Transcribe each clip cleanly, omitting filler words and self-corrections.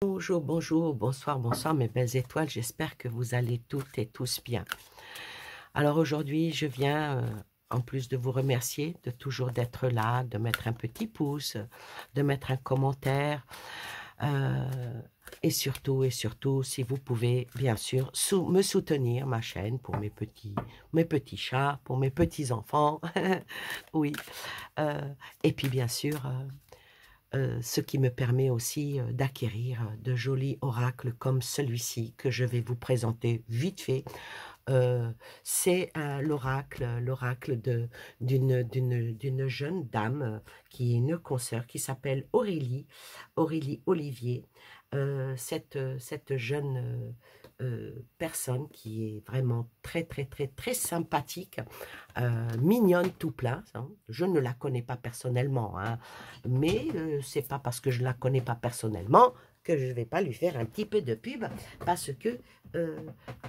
Bonjour, bonjour, bonsoir, bonsoir mes belles étoiles, j'espère que vous allez toutes et tous bien. Alors aujourd'hui, je viens, en plus de vous remercier de toujours d'être là, de mettre un petit pouce, de mettre un commentaire, et surtout, si vous pouvez, bien sûr, me soutenir, ma chaîne, pour mes petits chats, pour mes petits-enfants, oui, et puis bien sûr... ce qui me permet aussi d'acquérir de jolis oracles comme celui-ci que je vais vous présenter vite fait. C'est l'oracle d'une jeune dame qui est une consoeur qui s'appelle Aurélie Olivier. Cette jeune personne qui est vraiment très sympathique, mignonne tout plein, hein. Je ne la connais pas personnellement, hein, mais c'est pas parce que je la connais pas personnellement que je vais pas lui faire un petit peu de pub, parce que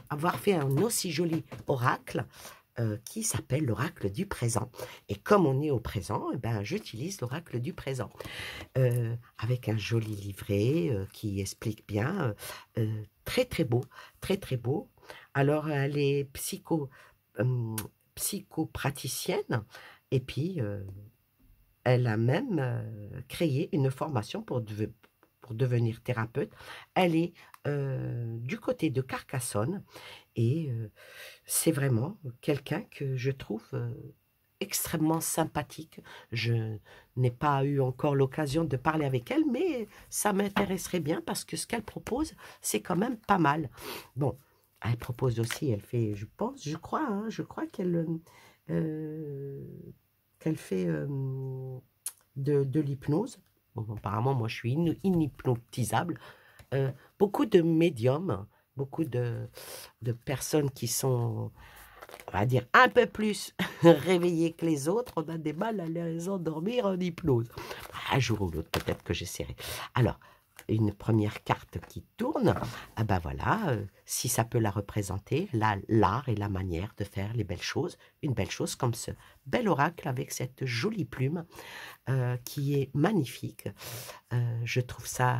avoir fait un aussi joli oracle qui s'appelle l'oracle du présent. Et comme on est au présent, eh ben, j'utilise l'oracle du présent avec un joli livret qui explique bien, très beau, très beau. Alors elle est psychopraticienne et puis elle a même créé une formation pour devenir thérapeute. Elle est du côté de Carcassonne et c'est vraiment quelqu'un que je trouve extrêmement sympathique. Je n'ai pas eu encore l'occasion de parler avec elle, mais ça m'intéresserait bien parce que ce qu'elle propose, c'est quand même pas mal. Bon, elle propose aussi, elle fait, je crois euh, qu'elle fait de l'hypnose. Bon, apparemment, moi, je suis inhypnotisable. Beaucoup de médiums, beaucoup de personnes qui sont, on va dire, un peu plus réveillées que les autres, on a des mal à les endormir en hypnose. Un jour ou l'autre, peut-être que j'essaierai. Alors, une première carte qui tourne, ah ben voilà, si ça peut la représenter, l'art et la manière de faire les belles choses, une belle chose comme ce bel oracle avec cette jolie plume qui est magnifique. Je trouve ça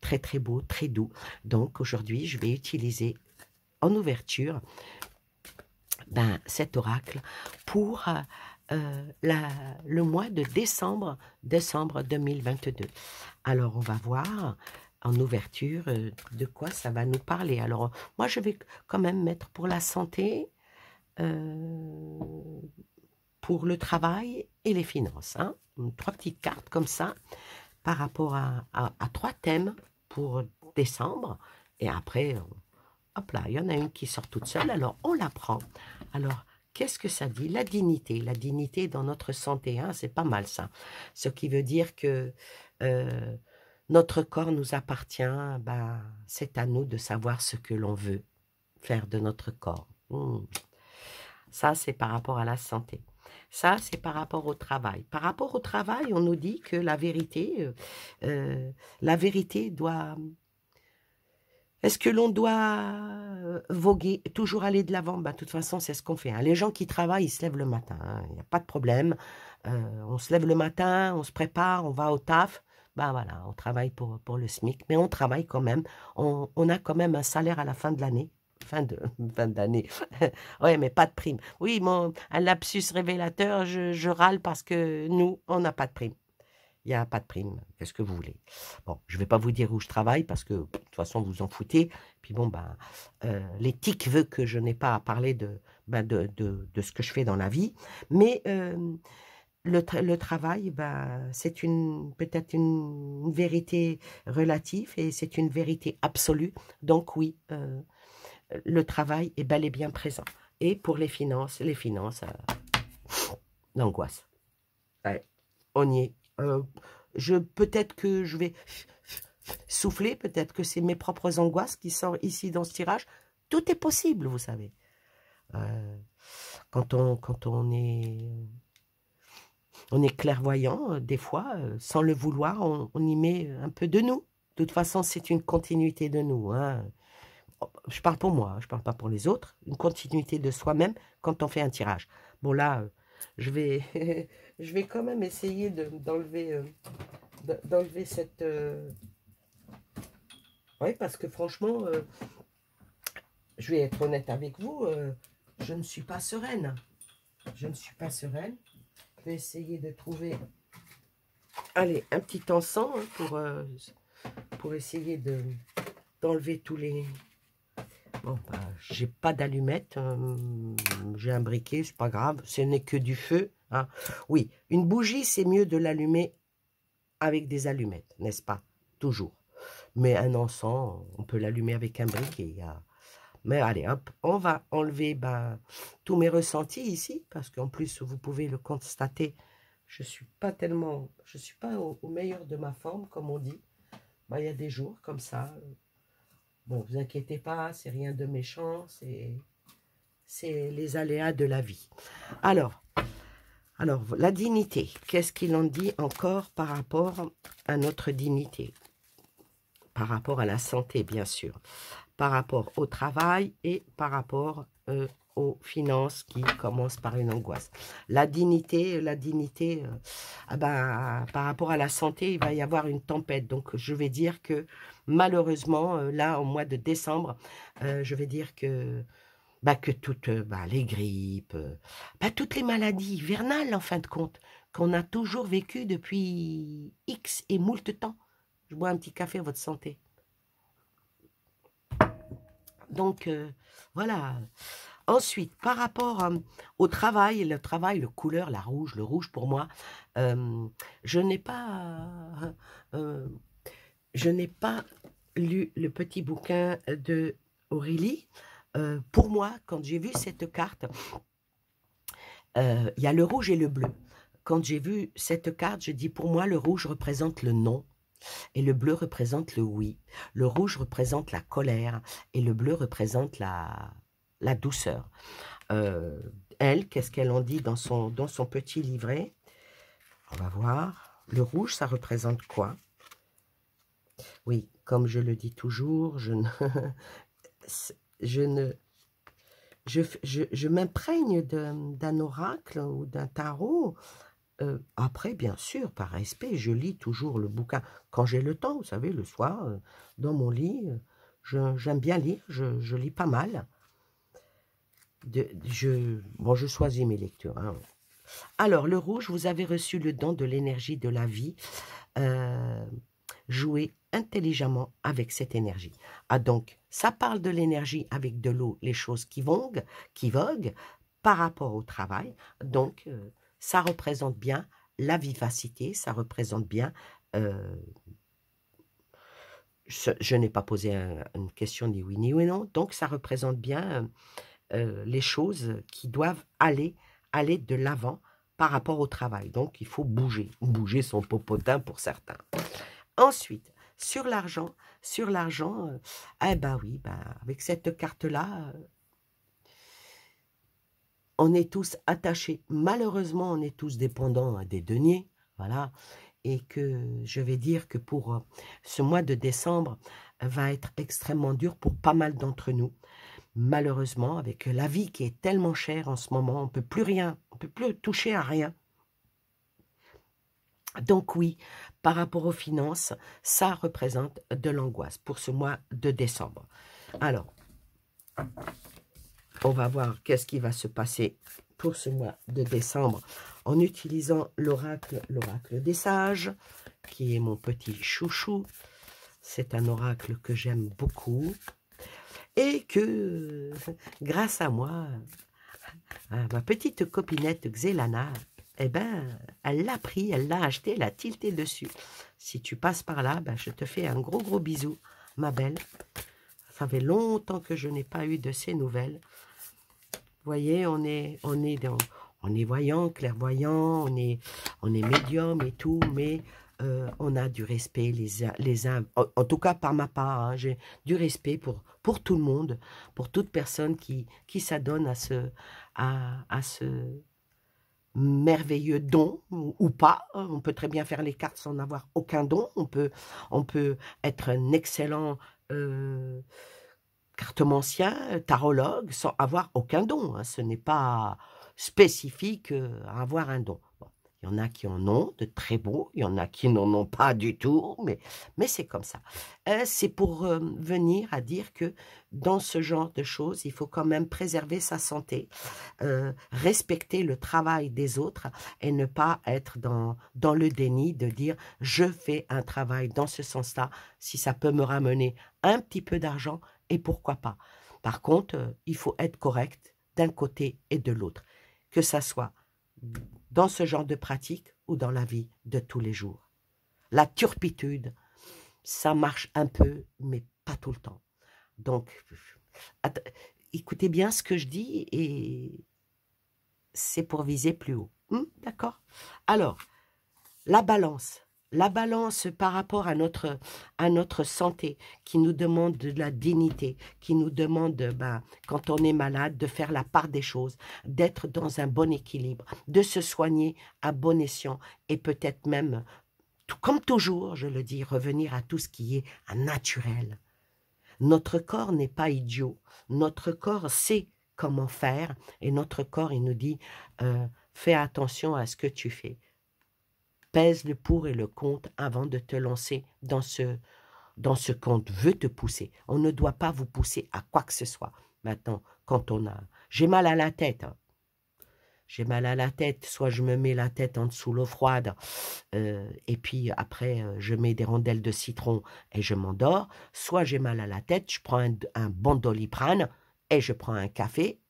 très beau, très doux. Donc aujourd'hui, je vais utiliser en ouverture cet oracle pour le mois de décembre 2022. Alors, on va voir en ouverture de quoi ça va nous parler. Alors, moi, je vais quand même mettre pour la santé, pour le travail et les finances. Hein. 3 petites cartes comme ça par rapport à 3 thèmes pour décembre. Et après, hop là, il y en a une qui sort toute seule, alors on la prend. Alors, qu'est-ce que ça dit? La dignité dans notre santé, hein, c'est pas mal ça. Ce qui veut dire que notre corps nous appartient, ben, c'est à nous de savoir ce que l'on veut faire de notre corps. Ça, c'est par rapport à la santé. Ça, c'est par rapport au travail. Par rapport au travail, on nous dit que la vérité doit... Est-ce que l'on doit voguer, toujours aller de l'avant? Ben, de toute façon, c'est ce qu'on fait. Hein. Les gens qui travaillent, ils se lèvent le matin. Hein. Il n'y a pas de problème. On se lève le matin, on se prépare, on va au taf. Ben voilà, on travaille pour le SMIC, mais on travaille quand même. On a quand même un salaire à la fin de l'année. Fin d'année. Ouais, mais pas de prime. Oui, un lapsus révélateur, je râle parce que nous, on n'a pas de prime. Il n'y a pas de prime. Qu'est-ce que vous voulez? Bon, je ne vais pas vous dire où je travaille parce que, de toute façon, vous en foutez. Puis bon, l'éthique veut que je n'ai pas à parler de ce que je fais dans la vie. Mais le travail, c'est peut-être une vérité relative et c'est une vérité absolue. Donc oui, le travail est bel et bien présent. Et pour les finances, l'angoisse. Ouais, on y est. Peut-être que je vais souffler, peut-être que c'est mes propres angoisses qui sortent ici dans ce tirage. Tout est possible, vous savez. Quand on est clairvoyant, des fois, sans le vouloir, on y met un peu de nous. De toute façon, c'est une continuité de nous. Hein. Je parle pour moi, je parle pas pour les autres. Une continuité de soi-même quand on fait un tirage. Bon là, je vais, je vais quand même essayer d'enlever cette Oui, parce que franchement, je vais être honnête avec vous, je ne suis pas sereine. Je ne suis pas sereine. Je vais essayer de trouver, allez, un petit encens hein, pour essayer d'enlever tous les... Bon, bah, j'ai pas d'allumette, j'ai un briquet, c'est pas grave, ce n'est que du feu. Hein. Oui, une bougie, c'est mieux de l'allumer avec des allumettes, n'est-ce pas? Toujours. Mais un encens, on peut l'allumer avec un briquet. Mais allez, hop, on va enlever tous mes ressentis ici, parce qu'en plus, vous pouvez le constater, je suis pas au meilleur de ma forme, comme on dit. Bah, il y a des jours comme ça. Bon, vous inquiétez pas, c'est rien de méchant, c'est les aléas de la vie. Alors, la dignité, qu'est-ce qu'il en dit encore par rapport à notre dignité? Par rapport à la santé, bien sûr. Par rapport au travail et par rapport aux finances qui commencent par une angoisse. La dignité, par rapport à la santé, il va y avoir une tempête. Donc, je vais dire que malheureusement, là, au mois de décembre, je vais dire que toutes les grippes, toutes les maladies hivernales, en fin de compte, qu'on a toujours vécues depuis X et moult temps. Je bois un petit café à votre santé. Donc, voilà. Ensuite, par rapport au travail, le couleur, le rouge pour moi, je n'ai pas lu le petit bouquin de Aurélie. Pour moi, quand j'ai vu cette carte, il y a le rouge et le bleu. Quand j'ai vu cette carte, je dis pour moi, le rouge représente le non. Et le bleu représente le oui. Le rouge représente la colère. Et le bleu représente la douceur. Elle, qu'est-ce qu'elle en dit dans son petit livret? On va voir. Le rouge, ça représente quoi? Oui, comme je le dis toujours, je m'imprègne d'un oracle ou d'un tarot. Après, bien sûr, par respect, je lis toujours le bouquin. Quand j'ai le temps, vous savez, le soir, dans mon lit, j'aime bien lire, je lis pas mal. Je choisis mes lectures. Hein. Alors, le rouge, vous avez reçu le don de l'énergie de la vie. Jouez intelligemment avec cette énergie. Ah donc, ça parle de l'énergie avec de l'eau, les choses qui voguent par rapport au travail. Donc, ça représente bien la vivacité, ça représente bien... je n'ai pas posé une question ni oui ni non, donc ça représente bien les choses qui doivent aller de l'avant par rapport au travail. Donc, il faut bouger son popotin pour certains. Ensuite, sur l'argent, avec cette carte-là, on est tous attachés. Malheureusement, on est tous dépendants des deniers, voilà. Et que je vais dire que pour ce mois de décembre va être extrêmement dur pour pas mal d'entre nous. Malheureusement, avec la vie qui est tellement chère en ce moment, on ne peut plus rien, on ne peut plus toucher à rien. Donc oui, par rapport aux finances, ça représente de l'angoisse pour ce mois de décembre. Alors, on va voir qu'est-ce qui va se passer pour ce mois de décembre en utilisant l'oracle des sages, qui est mon petit chouchou. C'est un oracle que j'aime beaucoup et que, grâce à moi, ma petite copinette Xélana, eh ben, elle l'a pris, elle l'a acheté, elle a tilté dessus. Si tu passes par là, je te fais un gros bisou, ma belle. Ça fait longtemps que je n'ai pas eu de ces nouvelles. Vous voyez, on est voyant, clairvoyant, on est médium et tout, mais on a du respect les uns. En tout cas, par ma part, hein, j'ai du respect pour tout le monde, pour toute personne qui s'adonne à ce merveilleux don ou pas. On peut très bien faire les cartes sans avoir aucun don. On peut être un excellent cartomancien, tarologue, sans avoir aucun don. Hein. Ce n'est pas spécifique à avoir un don. Bon. Il y en a qui en ont de très beaux, il y en a qui n'en ont pas du tout, mais c'est comme ça. C'est pour venir à dire que dans ce genre de choses, il faut quand même préserver sa santé, respecter le travail des autres et ne pas être dans le déni de dire « je fais un travail dans ce sens-là, si ça peut me ramener un petit peu d'argent, et pourquoi pas ». Par contre, il faut être correct d'un côté et de l'autre, que ça soit dans ce genre de pratique ou dans la vie de tous les jours. La turpitude, ça marche un peu, mais pas tout le temps. Donc, écoutez bien ce que je dis et c'est pour viser plus haut. D'accord? Alors, la balance. La balance par rapport à notre santé, qui nous demande de la dignité, qui nous demande, quand on est malade, de faire la part des choses, d'être dans un bon équilibre, de se soigner à bon escient et peut-être même, comme toujours, je le dis, revenir à tout ce qui est naturel. Notre corps n'est pas idiot. Notre corps sait comment faire et notre corps, il nous dit, fais attention à ce que tu fais. Pèse le pour et le contre avant de te lancer dans ce qu'on veut te pousser. On ne doit pas vous pousser à quoi que ce soit. Maintenant, quand on a... J'ai mal à la tête. J'ai mal à la tête. Soit je me mets la tête en dessous l'eau froide et puis après, je mets des rondelles de citron et je m'endors. Soit j'ai mal à la tête, je prends un bon Doliprane et je prends un café.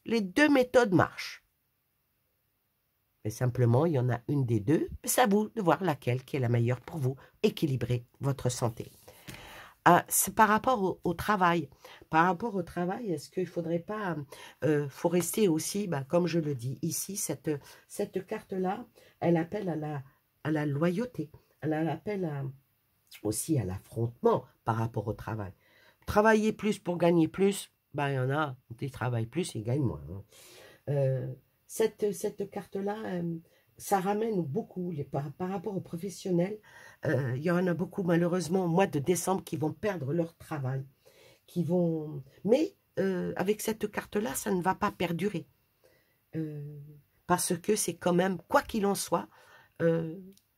Les deux méthodes marchent. Mais simplement, il y en a une des deux. C'est à vous de voir laquelle qui est la meilleure pour vous. Équilibrer votre santé. C'est par rapport au travail. Par rapport au travail, est-ce qu'il ne faudrait pas... faut rester aussi, comme je le dis ici, cette carte-là, elle appelle à la loyauté. Elle appelle aussi à l'affrontement par rapport au travail. Travailler plus pour gagner plus, il y en a qui travaillent plus et gagnent moins. Cette carte-là, ça ramène beaucoup, par rapport aux professionnels, il y en a beaucoup malheureusement au mois de décembre qui vont perdre leur travail, mais avec cette carte-là, ça ne va pas perdurer, parce que c'est quand même, quoi qu'il en soit,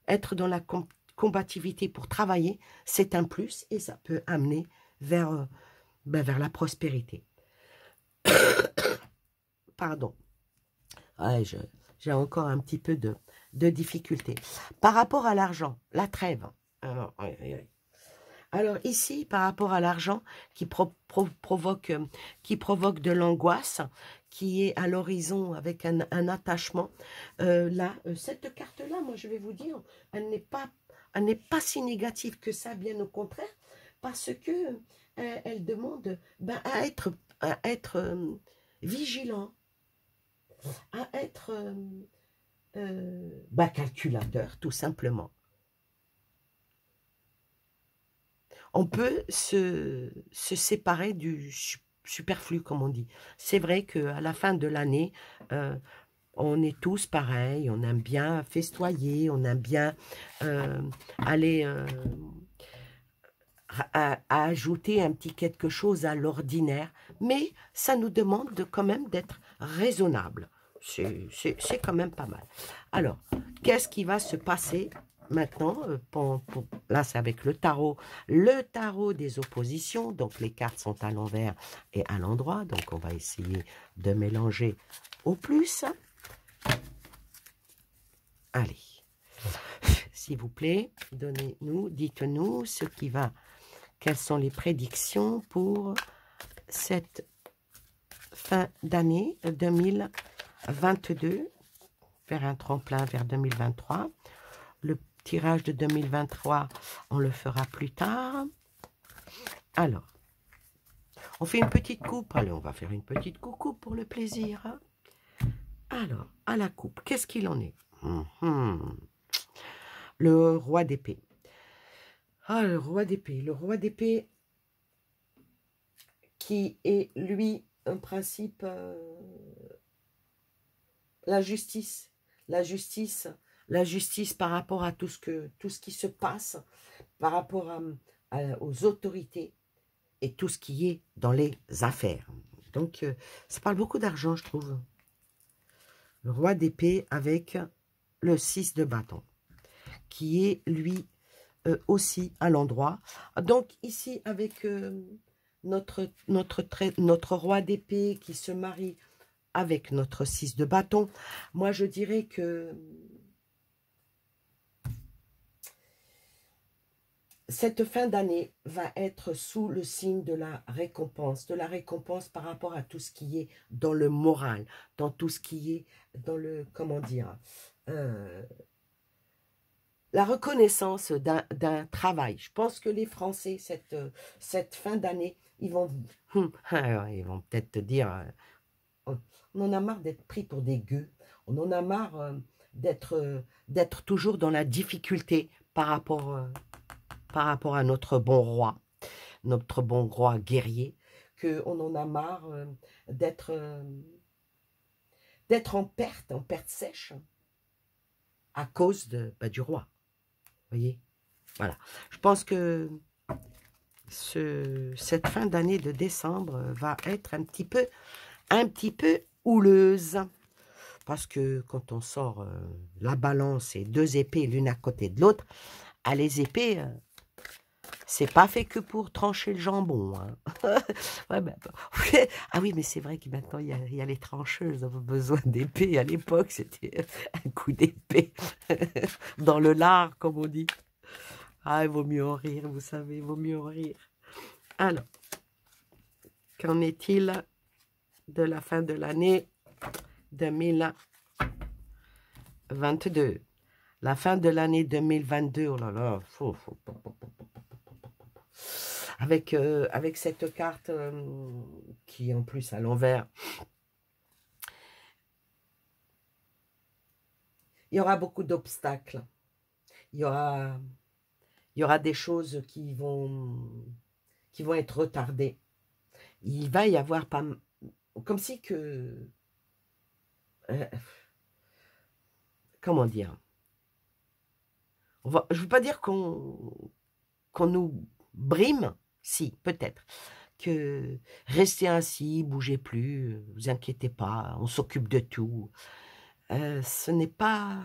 être dans la combativité pour travailler, c'est un plus et ça peut amener vers la prospérité. Pardon. Ouais, j'ai encore un petit peu de difficulté. Par rapport à l'argent, la trêve. Alors ici, par rapport à l'argent qui provoque de l'angoisse, qui est à l'horizon avec un attachement, cette carte-là, moi je vais vous dire, elle n'est pas si négative que ça, bien au contraire, parce que elle demande à être vigilant, à être calculateur, tout simplement. On peut se séparer du superflu, comme on dit. C'est vrai qu'à la fin de l'année, on est tous pareils, on aime bien festoyer, on aime bien aller à ajouter un petit quelque chose à l'ordinaire, mais ça nous demande quand même d'être raisonnable. C'est quand même pas mal. Alors, qu'est-ce qui va se passer maintenant? Là, c'est avec le tarot des oppositions. Donc, les cartes sont à l'envers et à l'endroit. Donc, on va essayer de mélanger au plus. Allez, s'il vous plaît, dites-nous ce qui va... Quelles sont les prédictions pour cette fin d'année 2022, vers un tremplin vers 2023. Le tirage de 2023, on le fera plus tard. Alors, on fait une petite coupe. Allez, on va faire une petite coucou pour le plaisir. Alors, à la coupe, qu'est-ce qu'il en est? Le roi d'épée. Le roi d'épée. Le roi d'épée qui est, lui, un principe... la justice par rapport à tout ce qui se passe, par rapport aux autorités et tout ce qui est dans les affaires. Donc, ça parle beaucoup d'argent, je trouve. Le roi d'épée avec le 6 de bâton, qui est, lui, aussi à l'endroit. Donc, ici, avec notre roi d'épée qui se marie avec notre 6 de bâton, moi, je dirais que cette fin d'année va être sous le signe de la récompense par rapport à tout ce qui est dans le moral, dans tout ce qui est dans le, comment dire, la reconnaissance d'un travail. Je pense que les Français, cette fin d'année, ils vont peut-être te dire, on en a marre d'être pris pour des gueux, on en a marre d'être toujours dans la difficulté par rapport à notre bon roi guerrier, qu'on en a marre d'être en perte sèche, à cause du roi. Vous voyez? Voilà. Je pense que cette fin d'année de décembre va être un petit peu houleuse. Parce que quand on sort la balance et 2 épées l'une à côté de l'autre, les épées, c'est pas fait que pour trancher le jambon. Hein. Ouais, ah oui, mais c'est vrai que maintenant, il y a les trancheuses. On a besoin d'épées. À l'époque, c'était un coup d'épée dans le lard, comme on dit. Ah, il vaut mieux en rire, vous savez, il vaut mieux en rire. Alors, qu'en est-il de la fin de l'année 2022? La fin de l'année 2022, oh là là, avec cette carte qui est en plus à l'envers, il y aura beaucoup d'obstacles. Il y aura des choses qui vont être retardées. Il va y avoir pas, comme si que, comment dire, je ne veux pas dire qu'on nous brime, si, peut-être, que restez ainsi, bougez plus, vous inquiétez pas, on s'occupe de tout. Ce n'est pas...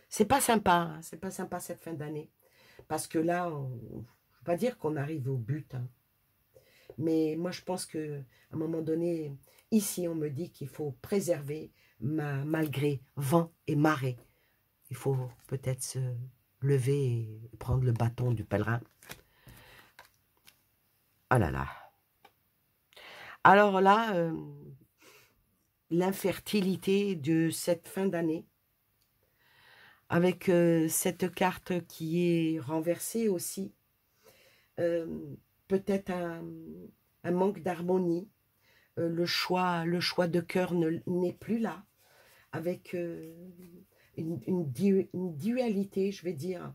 C'est pas sympa, hein, c'est pas sympa cette fin d'année. Parce que là, je ne veux pas dire qu'on arrive au but, hein, mais moi je pense qu'à un moment donné, ici on me dit qu'il faut préserver malgré vent et marée. Il faut peut-être se lever et prendre le bâton du pèlerin. Ah là là. Alors là, l'infertilité de cette fin d'année, avec cette carte qui est renversée aussi, peut-être un manque d'harmonie, le choix de cœur n'est plus là, avec une dualité, je vais dire,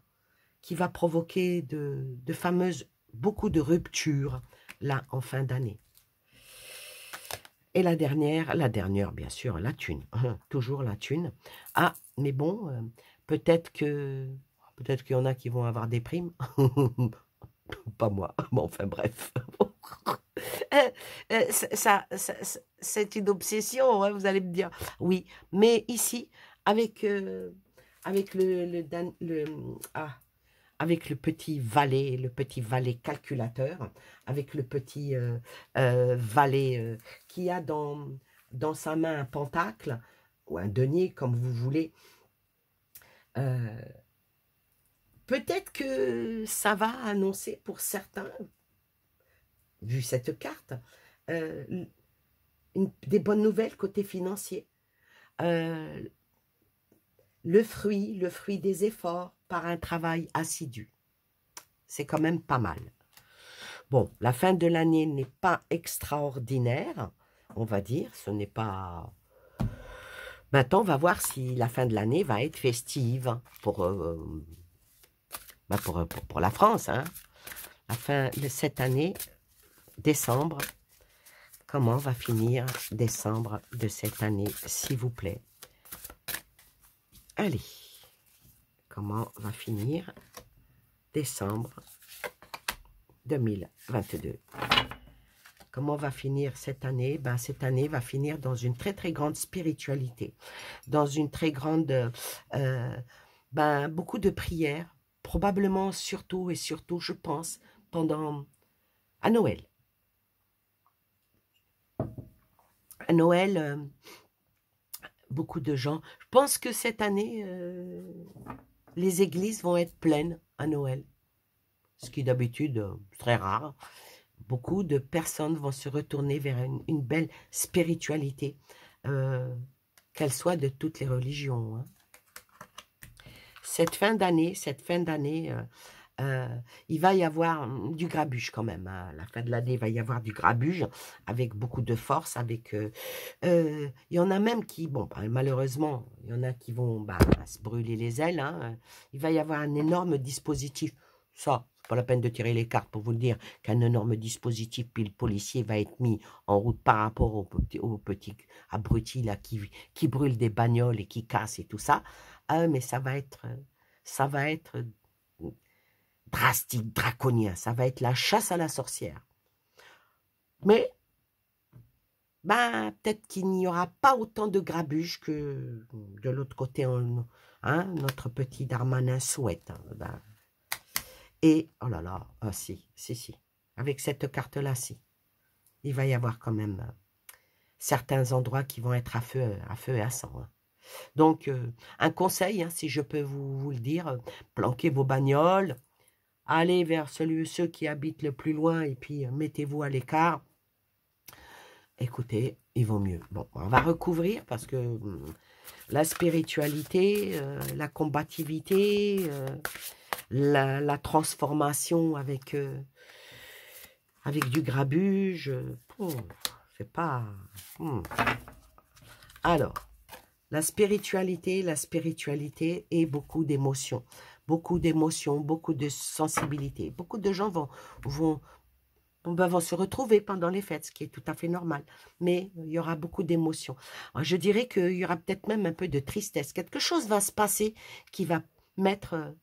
qui va provoquer de fameuses, beaucoup de ruptures, là, en fin d'année. Et la dernière, bien sûr, la thune. Toujours la thune. Ah, mais bon, peut-être qu'il y en a qui vont avoir des primes. Pas moi. Bon, enfin, bref. C'est une obsession, hein, vous allez me dire. Oui, mais ici, avec avec avec le petit valet calculateur, avec le petit valet qui a dans sa main un pentacle, ou un denier, comme vous voulez. Peut-être que ça va annoncer pour certains, vu cette carte, des bonnes nouvelles côté financier. Le fruit des efforts par un travail assidu. C'est quand même pas mal. Bon, la fin de l'année n'est pas extraordinaire, on va dire. Ce n'est pas... Maintenant, on va voir si la fin de l'année va être festive pour la France. Hein. La fin de cette année, décembre, comment va finir décembre de cette année, s'il vous plaît? Allez, comment va finir décembre 2022? comment va finir cette année? Ben, cette année va finir dans une très très grande spiritualité, dans une très grande, ben, beaucoup de prières, probablement surtout et surtout, je pense, pendant à Noël. À Noël, beaucoup de gens. Je pense que cette année, les églises vont être pleines à Noël, ce qui d'habitude est très rare. Beaucoup de personnes vont se retourner vers une belle spiritualité, qu'elle soit de toutes les religions. Hein. Cette fin d'année, il va y avoir du grabuge quand même. Hein. À la fin de l'année, il va y avoir du grabuge avec beaucoup de force. Il y en a même qui, bon, bah, malheureusement, il y en a qui vont se brûler les ailes. Hein. Il va y avoir un énorme dispositif. Ça, c'est pas la peine de tirer les cartes pour vous le dire qu'un énorme dispositif, puis le policier va être mis en route par rapport aux petits abrutis là qui brûlent des bagnoles et qui cassent et tout ça. Ah, mais ça va être drastique, draconien. Ça va être la chasse à la sorcière. Mais, ben, peut-être qu'il n'y aura pas autant de grabuge que de l'autre côté, hein, notre petit Darmanin souhaite. Hein, ben. Et, oh là là, ah, si. Avec cette carte-là, si. Il va y avoir quand même certains endroits qui vont être à feu et à sang. Hein. Donc, un conseil, hein, si je peux vous le dire, planquez vos bagnoles, allez vers ceux qui habitent le plus loin et puis mettez-vous à l'écart. Écoutez, il vaut mieux. Bon, on va recouvrir parce que la spiritualité, la combativité, la transformation avec du grabuge, c'est pas... Alors, la spiritualité et beaucoup d'émotions, beaucoup de sensibilité. Beaucoup de gens vont se retrouver pendant les fêtes, ce qui est tout à fait normal. Mais il y aura beaucoup d'émotions. Je dirais qu'il y aura peut-être même un peu de tristesse. Quelque chose va se passer qui va mettre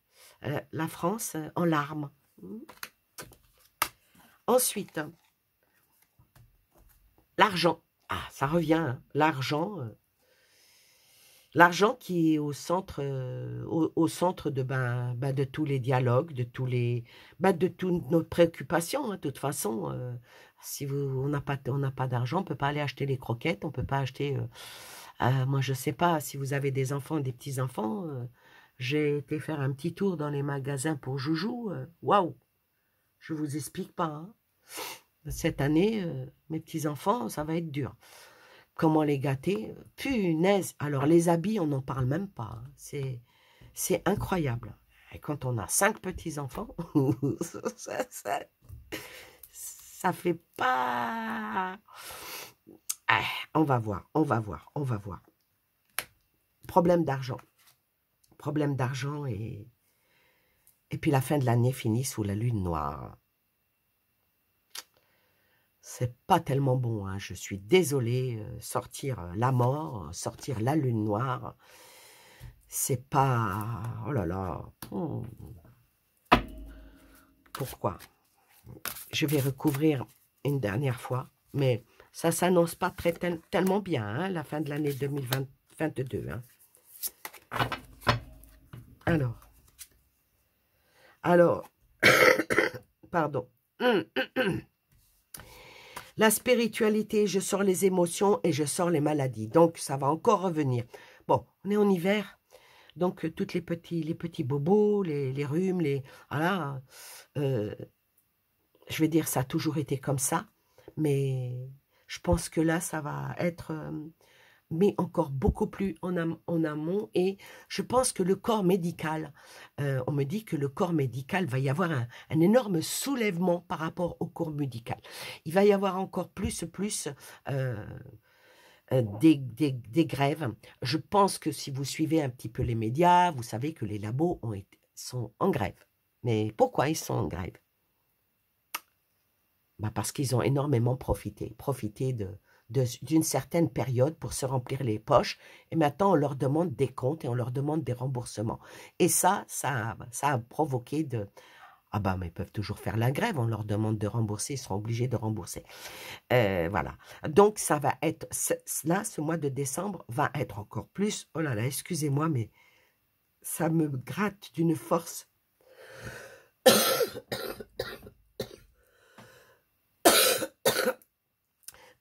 la France en larmes. Ensuite, l'argent. Ah, ça revient, hein. L'argent. L'argent qui est au centre de tous les dialogues, de toutes nos préoccupations. Hein. De toute façon, si on n'a pas d'argent, on ne peut pas aller acheter les croquettes, on ne peut pas acheter... moi, je ne sais pas, si vous avez des enfants, des petits-enfants, j'ai été faire un petit tour dans les magasins pour Joujou. Waouh, je ne vous explique pas. Hein. Cette année, mes petits-enfants, ça va être dur. Comment les gâter? Punaise! Alors, les habits, on n'en parle même pas. Hein. C'est incroyable. Et quand on a 5 petits-enfants, ça fait pas... Ah, on va voir. Problème d'argent et puis la fin de l'année finit sous la lune noire. C'est pas tellement bon, hein. Je suis désolée, sortir la mort, sortir la lune noire, c'est pas... Oh là là. Pourquoi? Je vais recouvrir une dernière fois, mais ça s'annonce pas tellement bien, hein, la fin de l'année 2022. Hein. Alors, pardon. La spiritualité, je sors les émotions et je sors les maladies. Donc, ça va encore revenir. Bon, on est en hiver. Donc, tous les petits bobos, les rhumes, voilà. Je vais dire, ça a toujours été comme ça. Mais je pense que là, ça va être mis encore beaucoup plus en amont. Et je pense que le corps médical, on me dit que le corps médical va y avoir un énorme soulèvement par rapport au corps médical. Il va y avoir encore plus des grèves. Je pense que si vous suivez un petit peu les médias, vous savez que les labos sont en grève. Mais pourquoi ils sont en grève? Parce qu'ils ont énormément profité d'une certaine période pour se remplir les poches. Et maintenant, on leur demande des comptes et on leur demande des remboursements. Et ça a provoqué Ah bah, mais ils peuvent toujours faire la grève, on leur demande de rembourser, ils seront obligés de rembourser. Voilà. Donc, ça va être, là, ce mois de décembre va être encore plus, oh là là, excusez-moi, mais ça me gratte d'une force.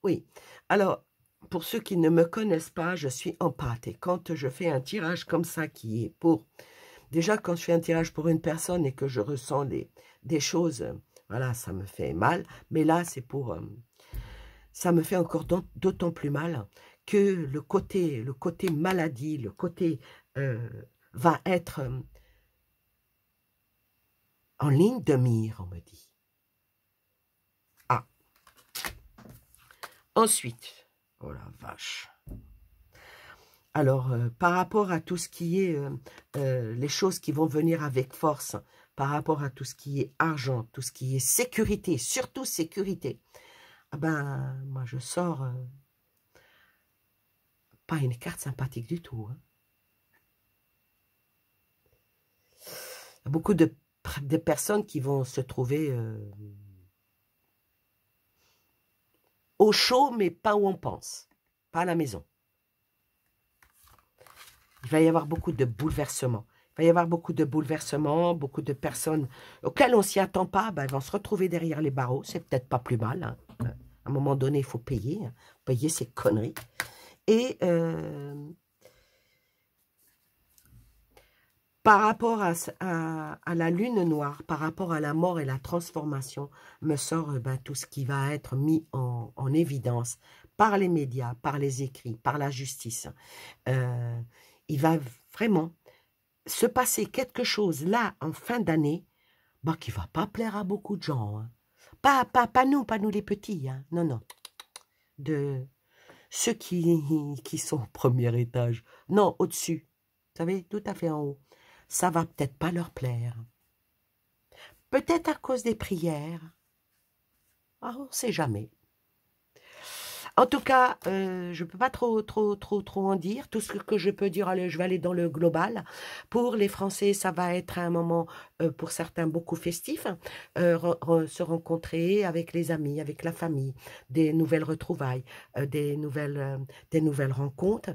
Oui, alors, pour ceux qui ne me connaissent pas, je suis en pâte. Et quand je fais un tirage comme ça, qui est pour... Déjà, quand je fais un tirage pour une personne et que je ressens des choses, voilà, ça me fait mal. Mais là, c'est pour... ça me fait encore d'autant plus mal que le côté maladie, le côté va être en ligne de mire, on me dit. Ah. Ensuite, oh la vache. Alors, par rapport à tout ce qui est les choses qui vont venir avec force, par rapport à tout ce qui est argent, tout ce qui est sécurité, surtout sécurité, ah ben, moi je sors pas une carte sympathique du tout. Hein. Il y a beaucoup de personnes qui vont se trouver au chaud, mais pas où on pense, pas à la maison. Il va y avoir beaucoup de bouleversements. Il va y avoir beaucoup de bouleversements, beaucoup de personnes auxquelles on ne s'y attend pas. Ben, elles vont se retrouver derrière les barreaux. C'est peut-être pas plus mal. Hein. À un moment donné, il faut payer. Hein. Payer ces conneries. Et par rapport à la lune noire, par rapport à la mort et la transformation, me sort ben, tout ce qui va être mis en évidence par les médias, par les écrits, par la justice. Il va vraiment se passer quelque chose là en fin d'année bah, qui ne va pas plaire à beaucoup de gens. Hein. Pas nous les petits. Hein. Non, non. De ceux qui sont au premier étage. Non, au-dessus. Vous savez, tout à fait en haut. Ça va peut-être pas leur plaire. Peut-être à cause des prières. Ah, on ne sait jamais. En tout cas, je ne peux pas trop en dire. Tout ce que je peux dire, allez, je vais aller dans le global. Pour les Français, ça va être un moment, pour certains, beaucoup festif. Se rencontrer avec les amis, avec la famille, des nouvelles retrouvailles, des nouvelles rencontres,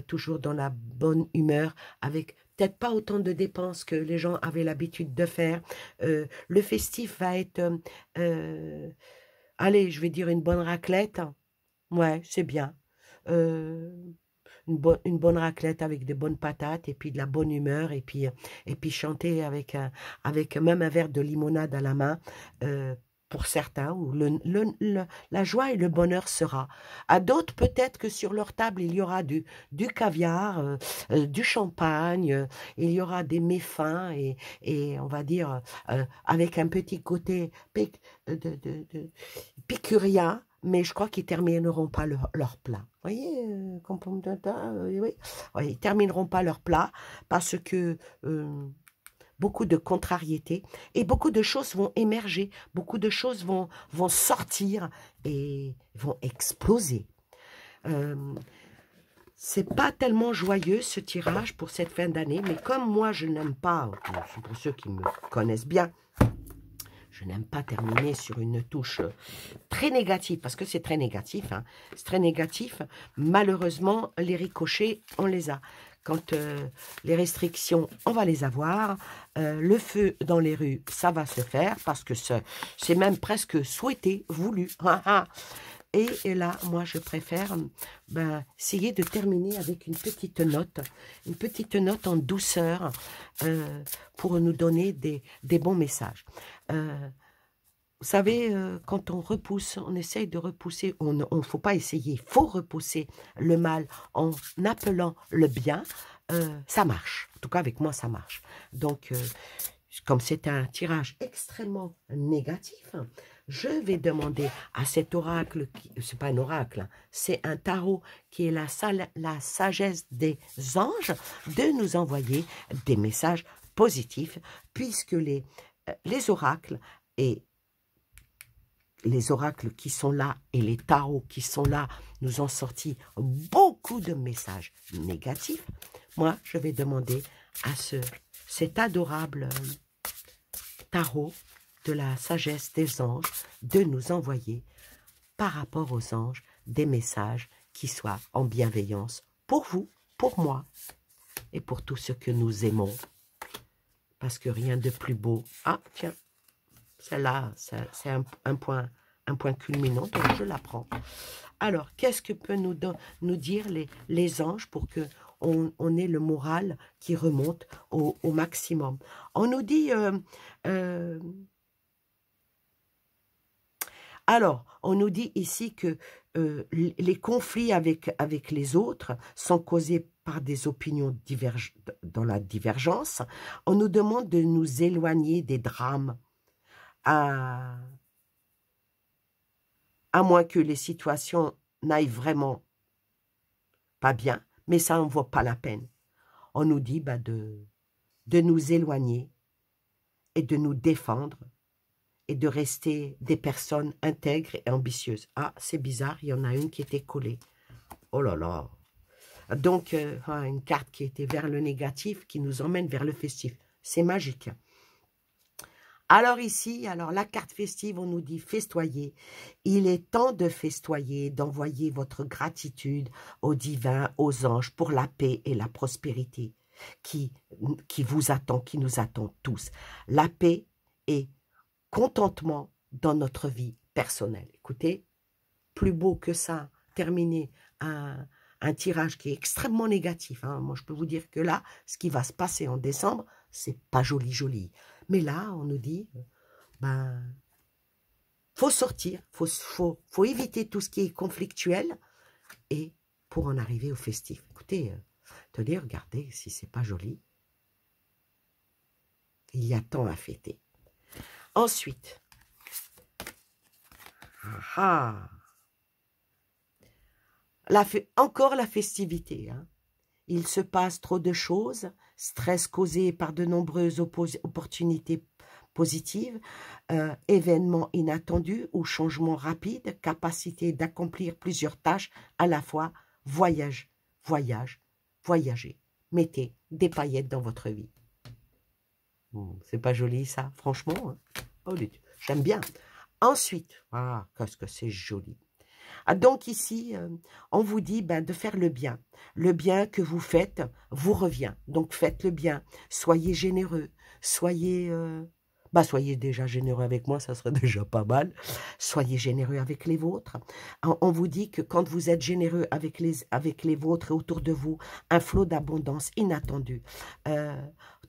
toujours dans la bonne humeur, avec peut-être pas autant de dépenses que les gens avaient l'habitude de faire. Le festif va être, allez, je vais dire une bonne raclette. Ouais, c'est bien. Euh, une bonne raclette avec de bonnes patates et puis de la bonne humeur et puis chanter avec même un verre de limonade à la main pour certains où la joie et le bonheur sera. À d'autres, peut-être que sur leur table, il y aura du caviar, du champagne, il y aura des mets fins et on va dire avec un petit côté picurien, mais je crois qu'ils ne termineront pas leur plat. Vous voyez, oui. Ouais, ils ne termineront pas leur plat parce que beaucoup de contrariétés et beaucoup de choses vont émerger, beaucoup de choses vont sortir et vont exploser. C'est pas tellement joyeux ce tirage pour cette fin d'année, mais comme moi je n'aime pas, pour ceux qui me connaissent bien, je n'aime pas terminer sur une touche très négative, parce que c'est très négatif. Hein. C'est très négatif. Malheureusement, les ricochets, on les a. Quand les restrictions, on va les avoir. Le feu dans les rues, ça va se faire, parce que c'est même presque souhaité, voulu. Et là, moi, je préfère essayer de terminer avec une petite note en douceur pour nous donner des bons messages. Vous savez, quand on repousse, on essaye de repousser, on ne faut pas essayer, il faut repousser le mal en appelant le bien, ça marche. En tout cas, avec moi, ça marche. Donc, comme c'est un tirage extrêmement négatif, je vais demander à cet oracle, c'est pas un oracle, c'est un tarot qui est la sagesse des anges, de nous envoyer des messages positifs, puisque les oracles et les oracles qui sont là et les tarots qui sont là nous ont sorti beaucoup de messages négatifs. Moi, je vais demander à cet adorable tarot de la sagesse des anges de nous envoyer par rapport aux anges des messages qui soient en bienveillance pour vous, pour moi et pour tous ceux que nous aimons. Parce que rien de plus beau. Ah, tiens, celle-là, c'est un point culminant, donc je la prends. Alors, qu'est-ce que peut nous dire les anges pour que on ait le moral qui remonte au maximum? On nous dit... alors, on nous dit ici que les conflits avec les autres sont causés par des opinions dans la divergence. On nous demande de nous éloigner des drames, à moins que les situations n'aillent vraiment pas bien, mais ça n'en vaut pas la peine. On nous dit de nous éloigner et de nous défendre et de rester des personnes intègres et ambitieuses. Ah, c'est bizarre, il y en a une qui était collée. Oh là là. Donc, une carte qui était vers le négatif, qui nous emmène vers le festif. C'est magique. Alors ici, la carte festive, on nous dit festoyer. Il est temps de festoyer, d'envoyer votre gratitude aux divins, aux anges, pour la paix et la prospérité qui vous attend, qui nous attend tous. La paix et contentement dans notre vie personnelle. Écoutez, plus beau que ça, terminer un tirage qui est extrêmement négatif. Hein. Moi, je peux vous dire que là, ce qui va se passer en décembre, c'est pas joli. Mais là, on nous dit, faut sortir, faut éviter tout ce qui est conflictuel et pour en arriver au festif. Écoutez, tenez, regardez si c'est pas joli. Il y a tant à fêter. Ensuite, encore la festivité. Hein. Il se passe trop de choses, stress causé par de nombreuses opportunités positives, événements inattendus ou changements rapides, capacité d'accomplir plusieurs tâches à la fois, voyagez. Mettez des paillettes dans votre vie. C'est pas joli ça, franchement. Hein. Oh, j'aime bien. Ensuite, qu'est-ce que c'est joli. Donc ici, on vous dit de faire le bien. Le bien que vous faites vous revient. Donc faites le bien. Soyez généreux. Soyez déjà généreux avec moi, ça serait déjà pas mal. Soyez généreux avec les vôtres. On vous dit que quand vous êtes généreux avec les vôtres et autour de vous, un flot d'abondance inattendu.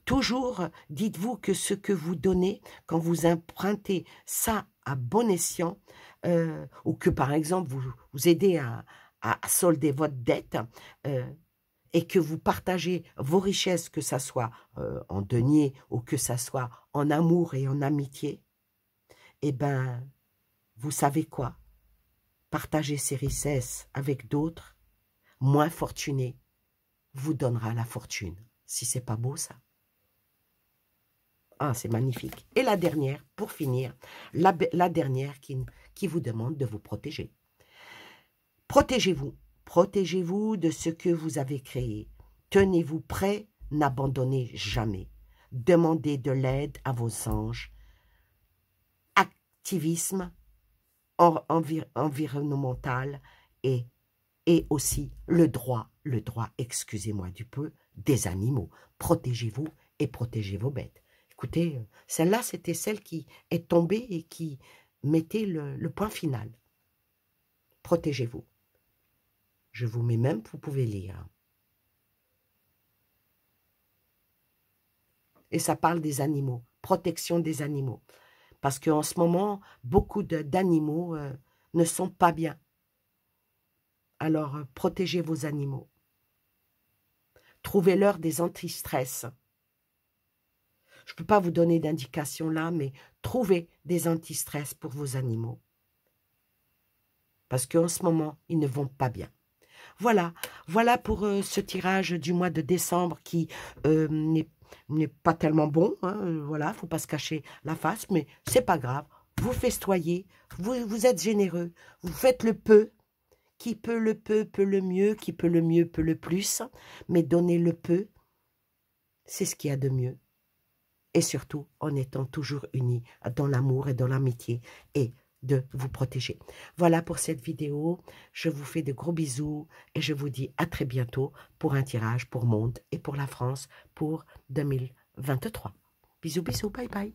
Toujours, dites-vous que ce que vous donnez, quand vous empruntez ça à bon escient, ou que par exemple vous aidez à solder votre dette, et que vous partagez vos richesses, que ça soit en deniers ou que ça soit en amour et en amitié, eh bien, vous savez quoi? Partager ces richesses avec d'autres, moins fortunés, vous donnera la fortune. Si c'est pas beau ça. Ah, c'est magnifique. Et la dernière, pour finir, la dernière qui vous demande de vous protéger. Protégez-vous. Protégez-vous de ce que vous avez créé. Tenez-vous prêt, n'abandonnez jamais. Demandez de l'aide à vos anges. Activisme environnemental et aussi le droit, excusez-moi du peu, des animaux. Protégez-vous et protégez vos bêtes. Écoutez, celle-là, c'était celle qui est tombée et qui mettait le point final. Protégez-vous. Je vous mets même, vous pouvez lire. Et ça parle des animaux, protection des animaux. Parce qu'en ce moment, beaucoup d'animaux ne sont pas bien. Alors, protégez vos animaux. Trouvez-leur des anti-stress. Je ne peux pas vous donner d'indications là, mais trouvez des anti-stress pour vos animaux. Parce qu'en ce moment, ils ne vont pas bien. Voilà pour ce tirage du mois de décembre qui n'est pas tellement bon. Hein, voilà, il ne faut pas se cacher la face, mais c'est pas grave. Vous festoyez, vous êtes généreux, vous faites le peu. Qui peut le peu, peut le mieux, qui peut le mieux, peut le plus. Mais donner le peu, c'est ce qu'il y a de mieux. et surtout en étant toujours unis dans l'amour et dans l'amitié et de vous protéger. Voilà pour cette vidéo. Je vous fais de gros bisous et je vous dis à très bientôt pour un tirage pour Monde et pour la France pour 2023. Bisous, bisous, bye bye.